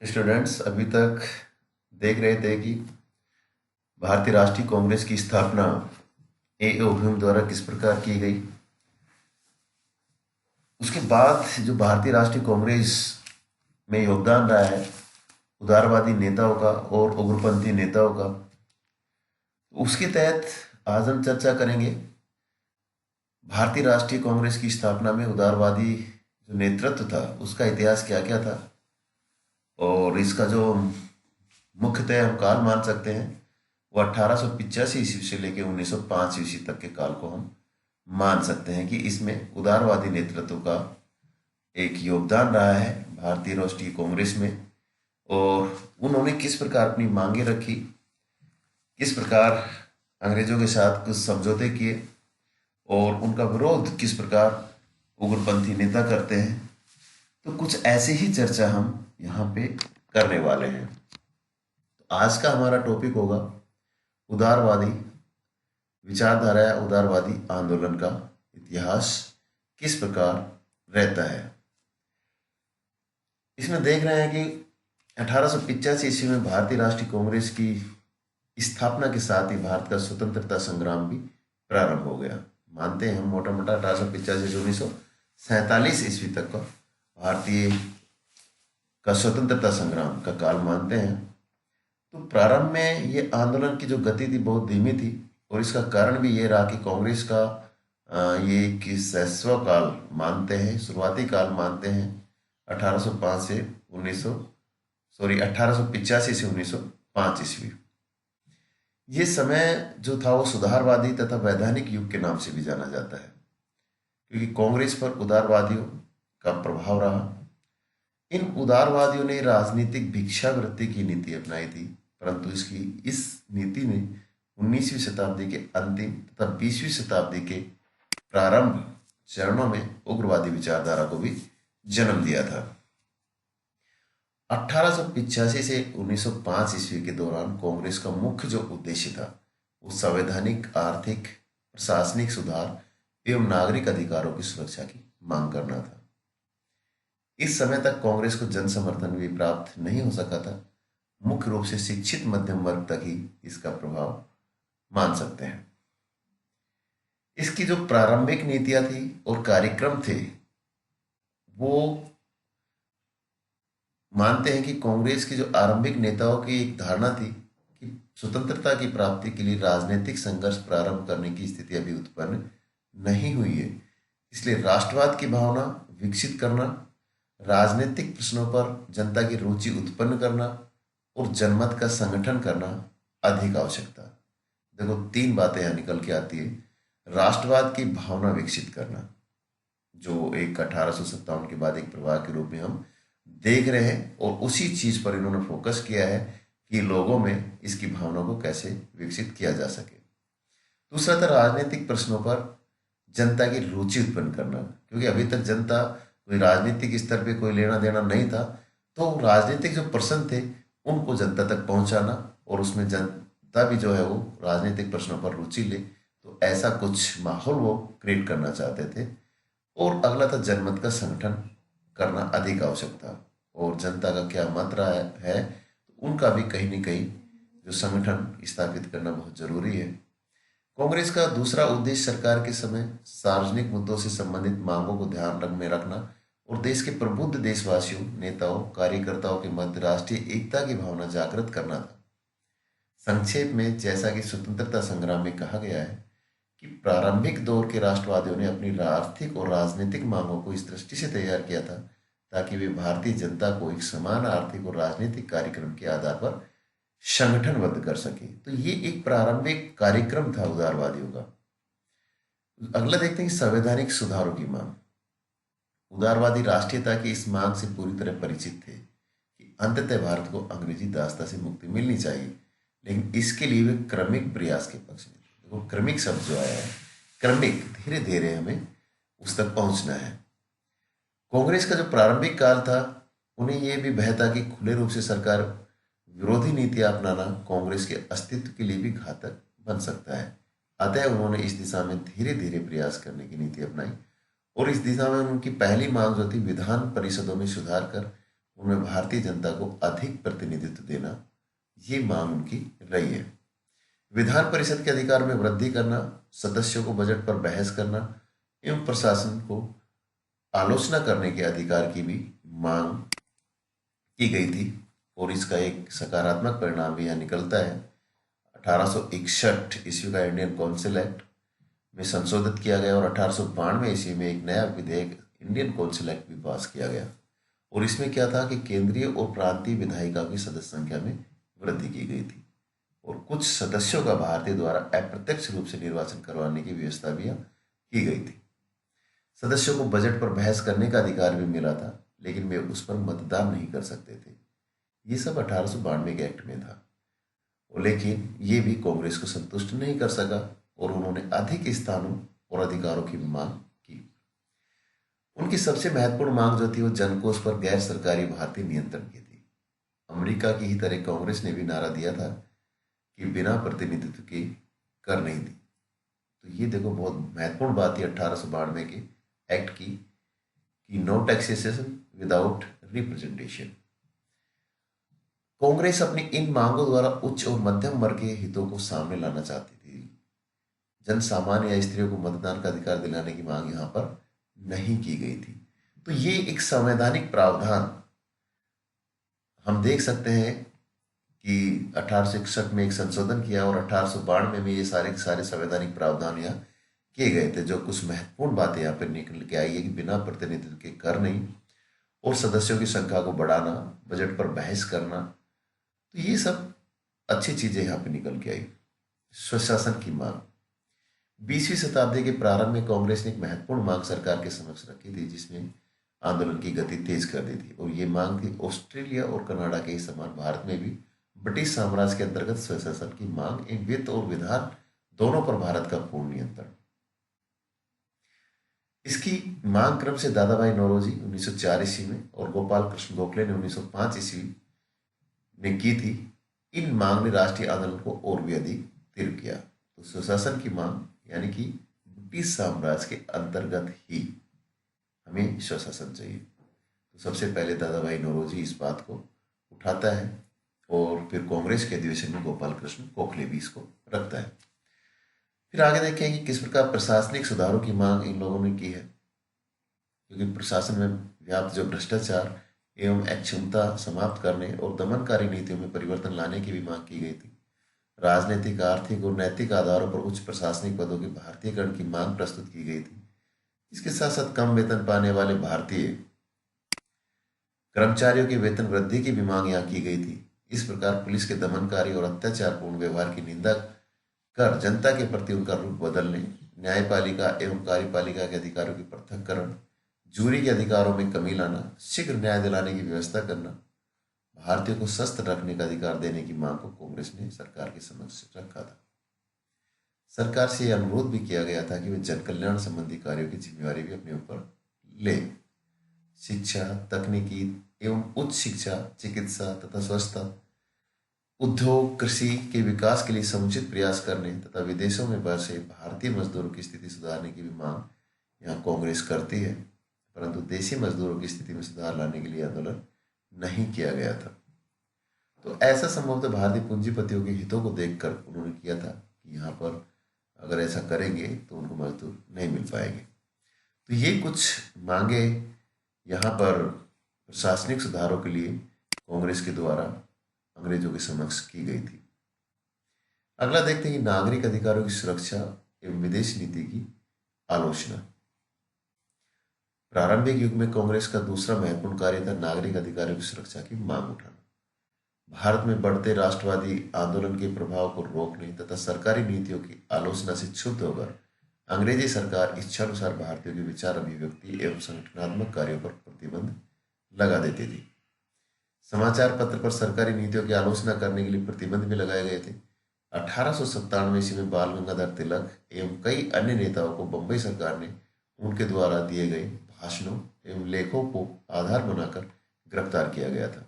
Students अभी तक देख रहे थे कि भारतीय राष्ट्रीय कांग्रेस की स्थापना ए.ओ. ह्यूम द्वारा किस प्रकार की गई। उसके बाद जो भारतीय राष्ट्रीय कांग्रेस में योगदान रहा है उदारवादी नेताओं का और उग्रपंथी नेताओं का, उसके तहत आज हम चर्चा करेंगे भारतीय राष्ट्रीय कांग्रेस की स्थापना में उदारवादी जो नेतृत्व था उसका इतिहास क्या क्या था, और इसका जो मुख्यतः हम काल मान सकते हैं वो 1885 ईस्वी से लेकर 1905 ईस्वी तक के काल को हम मान सकते हैं कि इसमें उदारवादी नेतृत्व का एक योगदान रहा है भारतीय राष्ट्रीय कांग्रेस में। और उन्होंने किस प्रकार अपनी मांगे रखी, किस प्रकार अंग्रेजों के साथ कुछ समझौते किए और उनका विरोध किस प्रकार उग्रपंथी नेता करते हैं, तो कुछ ऐसे ही चर्चा हम यहाँ पे करने वाले हैं। तो आज का हमारा टॉपिक होगा उदारवादी विचारधारा या उदारवादी आंदोलन का इतिहास किस प्रकार रहता है। इसमें देख रहे हैं कि 1885 ईस्वी में भारतीय राष्ट्रीय कांग्रेस की स्थापना के साथ ही भारत का स्वतंत्रता संग्राम भी प्रारंभ हो गया। मानते हैं हम मोटा मोटा 1885 से 1947 ईस्वी तक का भारतीय का स्वतंत्रता संग्राम का काल मानते हैं। तो प्रारंभ में ये आंदोलन की जो गति थी बहुत धीमी थी, और इसका कारण भी ये रहा कि कांग्रेस का ये कि शैशव काल मानते हैं, शुरुआती काल मानते हैं 1805 से 1885 से 1905 ईस्वी। ये समय जो था वो सुधारवादी तथा वैधानिक युग के नाम से भी जाना जाता है, क्योंकि कांग्रेस पर उदारवादियों का प्रभाव रहा। इन उदारवादियों ने राजनीतिक भिक्षावृत्ति की नीति अपनाई थी, परंतु इस नीति ने 19वीं शताब्दी के अंतिम तथा 20वीं शताब्दी के प्रारंभ चरणों में उग्रवादी विचारधारा को भी जन्म दिया था। 1885 से 1905 ईस्वी के दौरान कांग्रेस का मुख्य जो उद्देश्य था वो संवैधानिक, आर्थिक, प्रशासनिक सुधार एवं नागरिक अधिकारों की सुरक्षा की मांग करना था। इस समय तक कांग्रेस को जन समर्थन भी प्राप्त नहीं हो सका था। मुख्य रूप से शिक्षित मध्यम वर्ग तक ही इसका प्रभाव मान सकते हैं। इसकी जो प्रारंभिक नीतियां थी और कार्यक्रम थे वो मानते हैं कि कांग्रेस के जो आरंभिक नेताओं की एक धारणा थी कि स्वतंत्रता की प्राप्ति के लिए राजनीतिक संघर्ष प्रारंभ करने की स्थिति अभी उत्पन्न नहीं हुई है, इसलिए राष्ट्रवाद की भावना विकसित करना, राजनीतिक प्रश्नों पर जनता की रुचि उत्पन्न करना और जनमत का संगठन करना अधिक आवश्यकता। देखो तीन बातें यहाँ निकल के आती है। राष्ट्रवाद की भावना विकसित करना, जो एक 1857 के बाद एक प्रवाह के रूप में हम देख रहे हैं, और उसी चीज पर इन्होंने फोकस किया है कि लोगों में इसकी भावना को कैसे विकसित किया जा सके। दूसरा था राजनीतिक प्रश्नों पर जनता की रुचि उत्पन्न करना, क्योंकि अभी तक जनता कोई राजनीतिक स्तर पे कोई लेना देना नहीं था, तो राजनीतिक जो प्रश्न थे उनको जनता तक पहुंचाना और उसमें जनता भी जो है वो राजनीतिक प्रश्नों पर रुचि ले, तो ऐसा कुछ माहौल वो क्रिएट करना चाहते थे। और अगला था जनमत का संगठन करना अधिक आवश्यक था, और जनता का क्या मत रहा है तो उनका भी कहीं न कहीं जो संगठन स्थापित करना बहुत जरूरी है। कांग्रेस का दूसरा उद्देश्य सरकार के समय सार्वजनिक मुद्दों से संबंधित मांगों को ध्यान में रखना और देश के प्रबुद्ध देशवासियों, नेताओं, कार्यकर्ताओं के मध्य राष्ट्रीय एकता की भावना जागृत करना था। संक्षेप में जैसा कि स्वतंत्रता संग्राम में कहा गया है कि प्रारंभिक दौर के राष्ट्रवादियों ने अपनी आर्थिक और राजनीतिक मांगों को इस दृष्टि से तैयार किया था ताकि वे भारतीय जनता को एक समान आर्थिक और राजनीतिक कार्यक्रम के आधार पर संगठनबद्ध कर सके। तो ये एक प्रारंभिक कार्यक्रम था उदारवादियों का। अगला देखते हैं कि संवैधानिक सुधारों की मांग। उदारवादी राष्ट्रीयता की इस मांग से पूरी तरह परिचित थे कि अंततः भारत को अंग्रेजी दासता से मुक्ति मिलनी चाहिए, लेकिन इसके लिए वे क्रमिक प्रयास के पक्ष में। देखो क्रमिक शब्द जो आया है, क्रमिक, धीरे धीरे हमें उस तक पहुंचना है। कांग्रेस का जो प्रारंभिक काल था उन्हें यह भी भय था कि खुले रूप से सरकार विरोधी नीतियां अपनाना कांग्रेस के अस्तित्व के लिए भी घातक बन सकता है। अतः उन्होंने इस दिशा में धीरे धीरे प्रयास करने की नीति अपनाई, और इस दिशा में उनकी पहली मांग जो थी विधान परिषदों में सुधार कर उनमें भारतीय जनता को अधिक प्रतिनिधित्व देना, ये मांग उनकी रही है। विधान परिषद के अधिकार में वृद्धि करना, सदस्यों को बजट पर बहस करना एवं प्रशासन को आलोचना करने के अधिकार की भी मांग की गई थी। और इसका एक सकारात्मक परिणाम भी यहाँ निकलता है। 1861 ईस्वी का इंडियन काउंसिल एक्ट में संशोधित किया गया और 1892 ईस्वी में एक नया विधेयक इंडियन काउंसिल एक्ट भी पास किया गया। और इसमें क्या था कि केंद्रीय और प्रांतीय विधायिका की सदस्य संख्या में वृद्धि की गई थी और कुछ सदस्यों का भारतीय द्वारा अप्रत्यक्ष रूप से निर्वाचन करवाने की व्यवस्था भी की गई थी। सदस्यों को बजट पर बहस करने का अधिकार भी मिला था, लेकिन वे उस पर मतदान नहीं कर सकते थे। ये सब 1892 के एक्ट में था। लेकिन ये भी कांग्रेस को संतुष्ट नहीं कर सका और उन्होंने अधिक स्थानों और अधिकारों की भी मांग की। उनकी सबसे महत्वपूर्ण मांग जो थी वो जनकोष पर गैर सरकारी भारतीय नियंत्रण की थी। अमेरिका की ही तरह कांग्रेस ने भी नारा दिया था कि बिना प्रतिनिधित्व के कर नहीं दी। तो ये देखो बहुत महत्वपूर्ण बात थी 1892 के एक्ट की कि no taxation without representation. Congress अपनी इन मांगों द्वारा उच्च और मध्यम वर्ग के हितों को सामने लाना चाहती थी। जन सामान्य या स्त्रियों को मतदान का अधिकार दिलाने की मांग यहां पर नहीं की गई थी। तो ये एक संवैधानिक प्रावधान हम देख सकते हैं कि 1861 में एक संशोधन किया और 1892 में ये सारे संवैधानिक प्रावधान यहाँ किए गए थे। जो कुछ महत्वपूर्ण बातें यहाँ पर निकल के आई है कि बिना प्रतिनिधित्व के कर नहीं और सदस्यों की संख्या को बढ़ाना, बजट पर बहस करना, तो ये सब अच्छी चीजें यहाँ पे निकल के आई। स्वशासन की मांग 20वीं शताब्दी के प्रारंभ में कांग्रेस ने एक महत्वपूर्ण मांग सरकार के समक्ष रखी थी, जिसमें आंदोलन की गति तेज कर दी थी। और ये मांग थी ऑस्ट्रेलिया और कनाडा के ही समान भारत में भी ब्रिटिश साम्राज्य के अंतर्गत स्वशासन की मांग, एक वित्त और विधान दोनों पर भारत का पूर्ण नियंत्रण। इसकी मांग क्रम से दादा भाई नौरोजी 1904 ईस्वी में और गोपाल कृष्ण गोखले ने 1905 ईस्वी में की थी। इन मांग ने राष्ट्रीय आंदोलन को और भी अधिक तीव्र किया। तो स्वशासन की मांग यानी कि ब्रिटिश साम्राज्य के अंतर्गत ही हमें स्वशासन चाहिए। तो सबसे पहले दादा भाई नौरोजी इस बात को उठाता है और फिर कांग्रेस के अधिवेशन में गोपाल कृष्ण गोखले भी इसको रखता है। फिर आगे देखें कि किस प्रकार प्रशासनिक सुधारों की मांग इन लोगों ने की है, क्योंकि प्रशासन में व्याप्त जो भ्रष्टाचार एवं अक्षमता समाप्त करने और दमनकारी नीतियों में परिवर्तन लाने की भी मांग की गई थी। राजनीतिक, आर्थिक और नैतिक आधारों पर उच्च प्रशासनिक पदों के भारतीयकरण की मांग प्रस्तुत की गई थी। इसके साथ साथ कम वेतन पाने वाले भारतीय कर्मचारियों के वेतन वृद्धि की भी मांग यहाँ की गई थी। इस प्रकार पुलिस के दमनकारी और अत्याचारपूर्ण व्यवहार की निंदा कर जनता के प्रति उनका रूप बदलने, न्यायपालिका एवं कार्यपालिका के अधिकारों की पृथक्करण, जूरी के अधिकारों में कमी लाना, शीघ्र न्याय दिलाने की व्यवस्था करना, भारतीयों को शस्त्र रखने का अधिकार देने की मांग को कांग्रेस ने सरकार के समक्ष रखा था। सरकार से यह अनुरोध भी किया गया था कि वे जन कल्याण संबंधी कार्यों की जिम्मेवारी भी अपने ऊपर ले। शिक्षा, तकनीकी एवं उच्च शिक्षा, चिकित्सा तथा स्वच्छता, उद्योग, कृषि के विकास के लिए समुचित प्रयास करने तथा विदेशों में बसे भारतीय मजदूरों की स्थिति सुधारने की भी मांग यहाँ कांग्रेस करती है, परंतु देशी मजदूरों की स्थिति में सुधार लाने के लिए आंदोलन नहीं किया गया था। तो ऐसा संभवतः भारतीय पूंजीपतियों के हितों को देखकर उन्होंने किया था कि यहाँ पर अगर ऐसा करेंगे तो उनको मजदूर नहीं मिल पाएंगे। तो ये कुछ मांगे यहाँ पर प्रशासनिक सुधारों के लिए कांग्रेस के द्वारा अंग्रेजों के समक्ष की गई थी। अगला देखते हैं कि नागरिक अधिकारों की सुरक्षा एवं विदेश नीति की आलोचना। प्रारंभिक युग में कांग्रेस का दूसरा महत्वपूर्ण कार्य था नागरिक अधिकारों की सुरक्षा की मांग उठाना। भारत में बढ़ते राष्ट्रवादी आंदोलन के प्रभाव को रोकने तथा सरकारी नीतियों की आलोचना से क्षुब्ध होकर अंग्रेजी सरकार इच्छानुसार भारतीयों की विचार अभिव्यक्ति एवं संगठनात्मक कार्यों पर प्रतिबंध लगा देती थी। समाचार पत्र पर सरकारी नीतियों की आलोचना करने के लिए प्रतिबंध भी लगाए गए थे। 1897 ईस्वी में बाल गंगाधर तिलक एवं कई अन्य नेताओं को बंबई सरकार ने उनके द्वारा दिए गए भाषणों एवं लेखों को आधार बनाकर गिरफ्तार किया गया था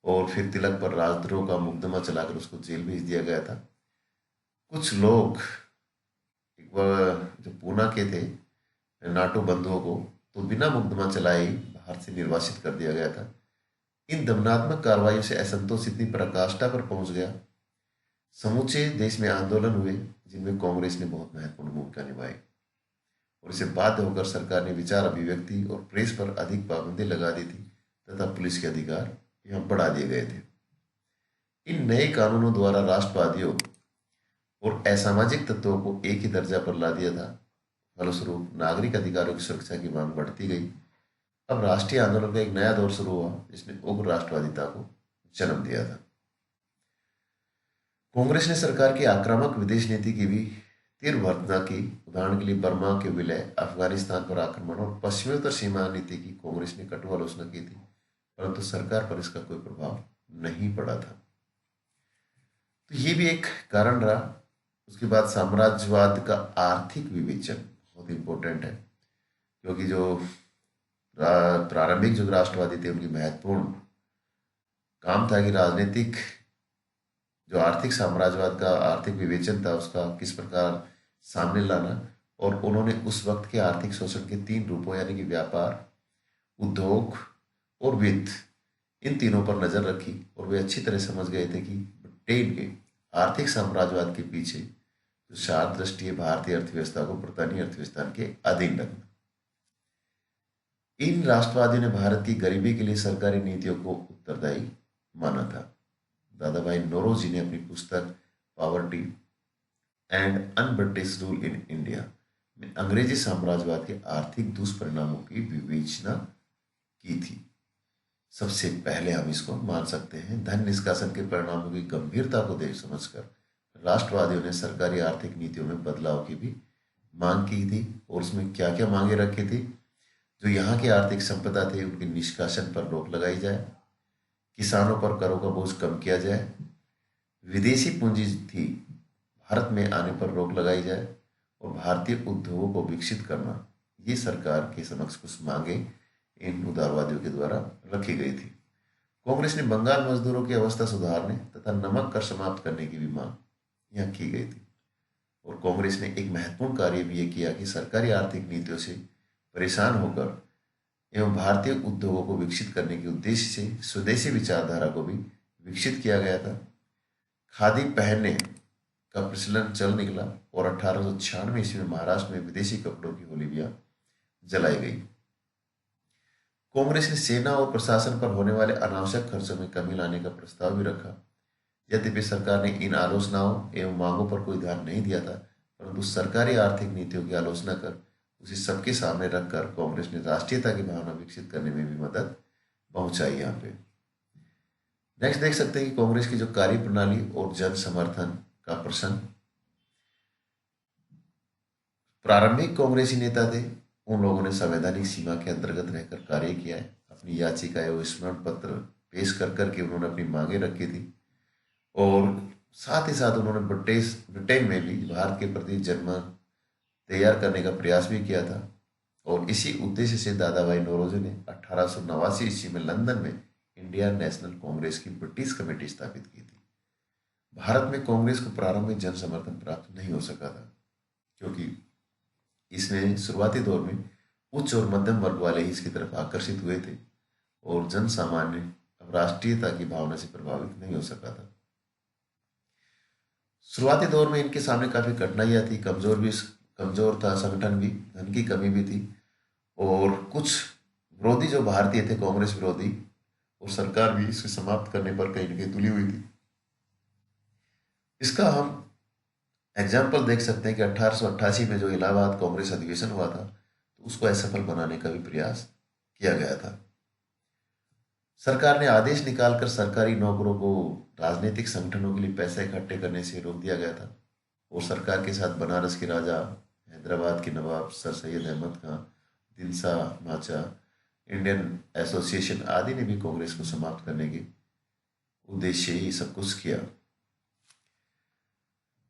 और फिर तिलक पर राजद्रोह का मुकदमा चलाकर उसको जेल भेज दिया गया था। कुछ लोग एक बार जो पूना के थे नाटू बंधुओं को तो बिना मुकदमा चलाए भारत से निर्वासित कर दिया गया था। इन दमनात्मक कार्रवाइयों से असंतोष इतनी पराकाष्ठा पर पहुंच गया, समूचे देश में आंदोलन हुए जिनमें कांग्रेस ने बहुत महत्वपूर्ण भूमिका निभाई और इसे बाध्य होकर सरकार ने विचार अभिव्यक्ति और प्रेस पर अधिक पाबंदी लगा दी थी तथा पुलिस के अधिकार यहाँ बढ़ा दिए गए थे। इन नए कानूनों द्वारा राष्ट्रवादियों और असामाजिक तत्वों को एक ही दर्जा पर ला दिया था। फलस्वरूप नागरिक अधिकारों की सुरक्षा की मांग बढ़ती गई। अब राष्ट्रीय आंदोलन का एक नया दौर शुरू हुआ जिसने उग्र राष्ट्रवादिता को जन्म दिया था। कांग्रेस ने सरकार की आक्रामक विदेश नीति की भी तीव्र भर्त्सना की। उदाहरण के लिए बर्मा के विलय, अफगानिस्तान पर आक्रमण और पश्चिमोत्तर सीमा नीति की कांग्रेस ने कटु आलोचना की थी, परंतु सरकार पर इसका कोई प्रभाव नहीं पड़ा था। तो ये भी एक कारण रहा। उसके बाद साम्राज्यवाद का आर्थिक विवेचन बहुत इंपॉर्टेंट है, क्योंकि जो प्रारंभिक जो राष्ट्रवादी थे उनकी महत्वपूर्ण काम था कि राजनीतिक जो आर्थिक साम्राज्यवाद का आर्थिक विवेचन था उसका किस प्रकार सामने लाना, और उन्होंने उस वक्त के आर्थिक शोषण के 3 रूपों यानी कि व्यापार, उद्योग और वित्त, इन तीनों पर नजर रखी और वे अच्छी तरह समझ गए थे कि ब्रिटेन के आर्थिक साम्राज्यवाद के पीछे जो शार्प दृष्टि है भारतीय अर्थव्यवस्था को ब्रितानी अर्थव्यवस्था के अधीन रखना। इन राष्ट्रवादियों ने भारत की गरीबी के लिए सरकारी नीतियों को उत्तरदायी माना था। दादा भाई नौरोजी ने अपनी पुस्तक poverty and un-British rule in India में अंग्रेजी साम्राज्यवाद के आर्थिक दुष्परिणामों की विवेचना की थी। सबसे पहले हम इसको मान सकते हैं धन निष्कासन के परिणामों की गंभीरता को देख समझकर राष्ट्रवादियों ने सरकारी आर्थिक नीतियों में बदलाव की भी मांग की थी। और उसमें क्या क्या मांगे रखी थी? जो यहाँ की आर्थिक संपदा थे उनके निष्कासन पर रोक लगाई जाए, किसानों पर करों का बोझ कम किया जाए, विदेशी पूंजी थी भारत में आने पर रोक लगाई जाए और भारतीय उद्योगों को विकसित करना, ये सरकार के समक्ष कुछ मांगे इन उदारवादियों के द्वारा रखी गई थी। कांग्रेस ने बंगाल मजदूरों की अवस्था सुधारने तथा नमक कर समाप्त करने की भी मांग यहाँ की गई थी। और कांग्रेस ने एक महत्वपूर्ण कार्य भी ये किया कि सरकारी आर्थिक नीतियों से परेशान होकर एवं भारतीय उद्योगों को विकसित करने के उद्देश्य से स्वदेशी विचारधारा को भी विकसित किया गया था। खादी पहनने का प्रचलन चल निकला और 1896 ईस्वी में महाराष्ट्र में विदेशी कपड़ों की होली भी जलाई गई। कांग्रेस ने सेना और प्रशासन पर होने वाले अनावश्यक खर्चों में कमी लाने का प्रस्ताव भी रखा। यद्यपि सरकार ने इन आलोचनाओं एवं मांगों पर कोई ध्यान नहीं दिया था, परंतु सरकारी आर्थिक नीतियों की आलोचना कर उसे सबके सामने रखकर कांग्रेस ने राष्ट्रीयता की भावना विकसित करने में भी मदद पहुंचाई। यहाँ पे नेक्स्ट देख सकते हैं कि कांग्रेस की जो कार्य प्रणाली और जन समर्थन का प्रश्न। प्रारंभिक कांग्रेसी नेता थे, उन लोगों ने संवैधानिक सीमा के अंतर्गत रहकर कार्य किया है। अपनी याचिकाएं और स्मरण पत्र पेश कर करके उन्होंने अपनी मांगे रखी थी और साथ ही साथ उन्होंने ब्रिटेन में भी भारत के प्रति जनमत तैयार करने का प्रयास भी किया था। और इसी उद्देश्य से दादा भाई नौरोजी ने 1889 ईस्वी में लंदन में इंडियन नेशनल कांग्रेस की ब्रिटिश कमेटी स्थापित की थी। भारत में कांग्रेस को प्रारंभ में जन समर्थन प्राप्त नहीं हो सका था, क्योंकि इसमें शुरुआती दौर में उच्च और मध्यम वर्ग वाले ही इसकी तरफ आकर्षित हुए थे और जन सामान्य अब राष्ट्रीयता की भावना से प्रभावित नहीं हो सका था। शुरुआती दौर में इनके सामने काफी कठिनाइयां थी, कमजोर था संगठन भी, धन की कमी भी थी और कुछ विरोधी जो भारतीय थे कांग्रेस विरोधी, और सरकार भी इसे समाप्त करने पर कहीं न कहीं तुली हुई थी। इसका हम एग्जाम्पल देख सकते हैं कि 1888 में जो इलाहाबाद कांग्रेस अधिवेशन हुआ था तो उसको असफल बनाने का भी प्रयास किया गया था। सरकार ने आदेश निकालकर सरकारी नौकरों को राजनीतिक संगठनों के लिए पैसे इकट्ठे करने से रोक दिया गया था और सरकार के साथ बनारस के राजा, हैदराबाद के नवाब सर सैयद अहमद खां, दिनसा माचा, इंडियन एसोसिएशन आदि ने भी कांग्रेस को समाप्त करने के उद्देश्य ही सब कुछ किया।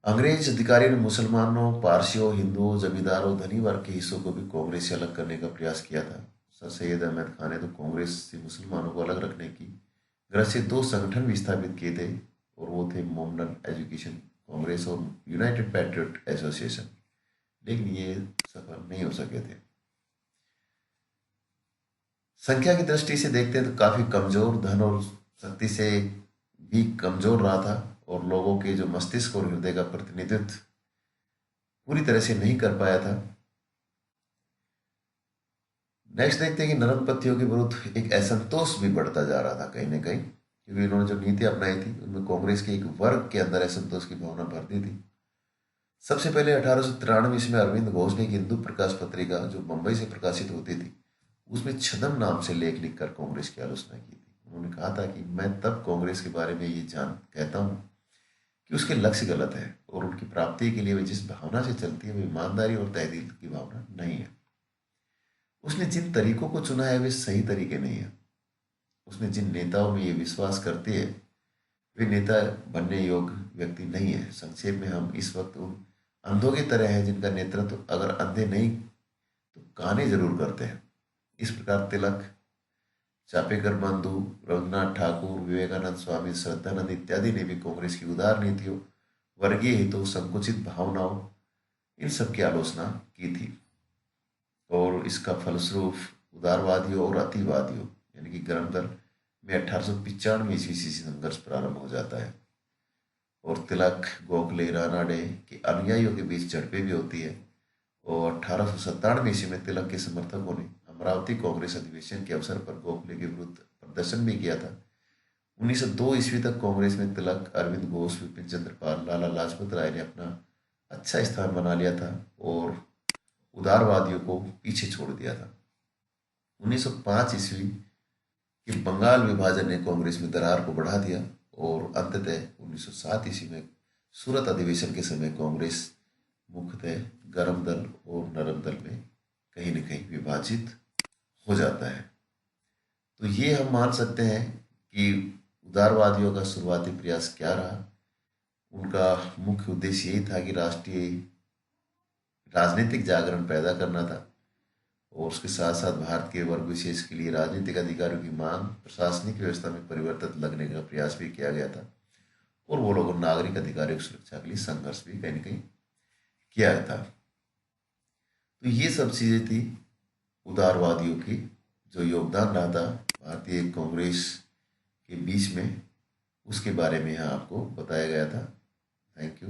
अंग्रेज अधिकारियों ने मुसलमानों, पारसियों, हिंदुओं, जमींदारों, धनी वर्ग के हिस्सों को भी कांग्रेस से अलग करने का प्रयास किया था। सर सैयद अहमद खान ने तो कांग्रेस से मुसलमानों को अलग रखने की गरज से 2 संगठन भी स्थापित किए थे और वो थे मोमडन एजुकेशन कांग्रेस और यूनाइटेड पैट्रियट एसोसिएशन, लेकिन ये सफल नहीं हो सके थे। संख्या की दृष्टि से देखते हैं तो काफी कमजोर, धन और शक्ति से भी कमजोर रहा था और लोगों के जो मस्तिष्क और हृदय का प्रतिनिधित्व पूरी तरह से नहीं कर पाया था। नेक्स्ट देखते हैं कि नरम पत्थियों के विरुद्ध एक असंतोष भी बढ़ता जा रहा था कहीं ना कहीं, क्योंकि इन्होंने जो नीति अपनाई थी उनमें कांग्रेस के एक वर्ग के अंदर असंतोष की भावना भर दी थी। सबसे पहले 1893 ईस्वी में अरविंद घोष ने एक हिंदू प्रकाश पत्रिका जो मुंबई से प्रकाशित होती थी उसमें छदम नाम से लेख लिखकर कांग्रेस की आलोचना की थी। उन्होंने कहा था कि मैं तब कांग्रेस के बारे में ये जान कहता हूँ कि उसके लक्ष्य गलत है और उनकी प्राप्ति के लिए वे जिस भावना से चलती है वो ईमानदारी और तहदील की भावना नहीं है। उसने जिन तरीकों को चुना है वे सही तरीके नहीं है। उसने जिन नेताओं में ये विश्वास करती है वे नेता बनने योग्य व्यक्ति नहीं है। संक्षेप में हम इस वक्त उन अंधों की तरह हैं जिनका नेतृत्व अगर अंधे नहीं तो काने जरूर करते हैं। इस प्रकार तिलक, चापेकर बंधु, रविन्द्रनाथ ठाकुर, विवेकानंद स्वामी, श्रद्धानंद इत्यादि ने भी कांग्रेस की उदार नीतियों, वर्गीय हितों, संकुचित भावनाओं, इन सब की आलोचना की थी और इसका फलस्वरूप उदारवादियों और अतिवादियों यानी कि गर्म दल में 1895 ईस्वी से संघर्ष प्रारंभ हो जाता है और तिलक, गोखले, रानाडे के अनुयायियों के बीच झड़पें भी होती है और 1897 ईस्वी में तिलक के समर्थकों ने अमरावती कांग्रेस अधिवेशन के अवसर पर गोखले के विरुद्ध प्रदर्शन भी किया था। 1902 ईस्वी तक कांग्रेस में तिलक, अरविंद घोष, विपिन चंद्र पाल, लाला लाजपत राय ने अपना अच्छा स्थान बना लिया था और उदारवादियों को पीछे छोड़ दिया था। 1905 ईस्वी के बंगाल विभाजन ने कांग्रेस में दरार को बढ़ा दिया और अंततः 1907 ईस्वी में सूरत अधिवेशन के समय कांग्रेस मुख्यतः गर्म दल और नरम दल में कहीं न कहीं विभाजित हो जाता है। तो ये हम मान सकते हैं कि उदारवादियों का शुरुआती प्रयास क्या रहा। उनका मुख्य उद्देश्य यही था कि राष्ट्रीय राजनीतिक जागरण पैदा करना था और उसके साथ साथ भारत के वर्ग विशेष के लिए राजनीतिक अधिकारों की मांग, प्रशासनिक व्यवस्था में परिवर्तन लगने का प्रयास भी किया गया था और वो लोगों नागरिक अधिकारों की सुरक्षा के लिए संघर्ष भी कहीं न कहीं किया था। तो ये सब चीजें थी उदारवादियों की जो योगदान रहा था भारतीय कांग्रेस के बीच में, उसके बारे में यहाँ आपको बताया गया था। Thank you.